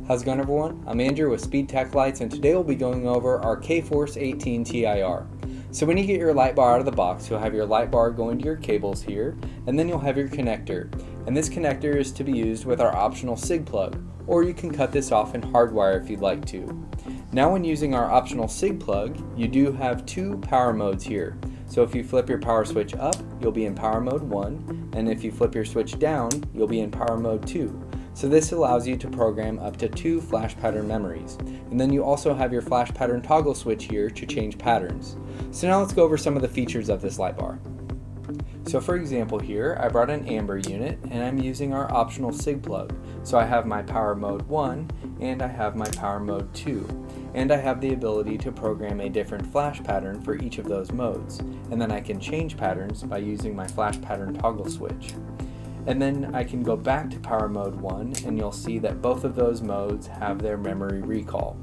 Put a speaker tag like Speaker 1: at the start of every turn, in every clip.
Speaker 1: How's it going, everyone? I'm Andrew with SpeedTech Lights, and today we'll be going over our K-Force 18 TIR. So when you get your light bar out of the box, you'll have your light bar going to your cables here, and then you'll have your connector. And this connector is to be used with our optional SIG plug, or you can cut this off in Hardwire if you'd like to. Now when using our optional SIG plug, you do have two power modes here. So if you flip your power switch up, you'll be in power mode 1, and if you flip your switch down, you'll be in power mode 2. So this allows you to program up to 2 flash pattern memories. And then you also have your flash pattern toggle switch here to change patterns. So now let's go over some of the features of this light bar. So for example here, I brought an amber unit and I'm using our optional SIG plug. So I have my power mode 1 and I have my power mode 2. And I have the ability to program a different flash pattern for each of those modes. And then I can change patterns by using my flash pattern toggle switch. And then I can go back to power mode 1 and you'll see that both of those modes have their memory recall.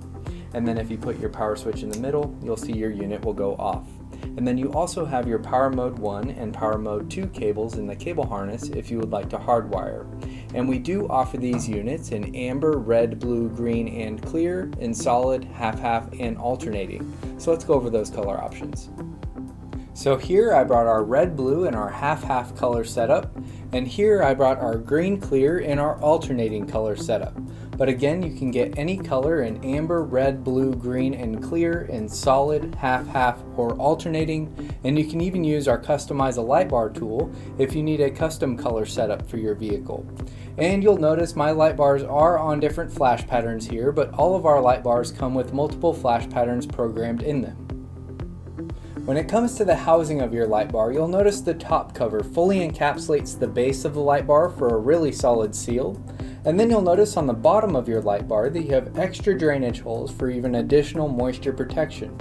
Speaker 1: And then if you put your power switch in the middle, you'll see your unit will go off. And then you also have your power mode 1 and power mode 2 cables in the cable harness if you would like to hardwire. And we do offer these units in amber, red, blue, green, and clear, in solid, half-half, and alternating. So let's go over those color options. So here I brought our red, blue, and our half-half color setup, and here I brought our green, clear, and our alternating color setup. But again, you can get any color in amber, red, blue, green, and clear, in solid, half-half, or alternating, and you can even use our Customize a Light Bar tool if you need a custom color setup for your vehicle. And you'll notice my light bars are on different flash patterns here, but all of our light bars come with multiple flash patterns programmed in them. When it comes to the housing of your light bar, you'll notice the top cover fully encapsulates the base of the light bar for a really solid seal. And then you'll notice on the bottom of your light bar that you have extra drainage holes for even additional moisture protection.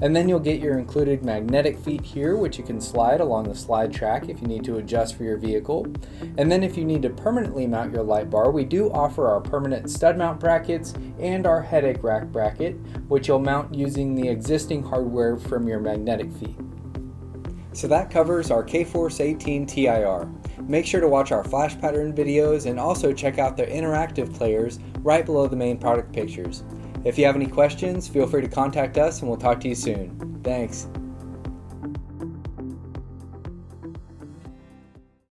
Speaker 1: And then you'll get your included magnetic feet here, which you can slide along the slide track if you need to adjust for your vehicle. And then if you need to permanently mount your light bar, we do offer our permanent stud mount brackets and our headache rack bracket, which you'll mount using the existing hardware from your magnetic feet. So that covers our K-Force 18 TIR. Make sure to watch our flash pattern videos and also check out the interactive players right below the main product pictures. If you have any questions, feel free to contact us and we'll talk to you soon. Thanks.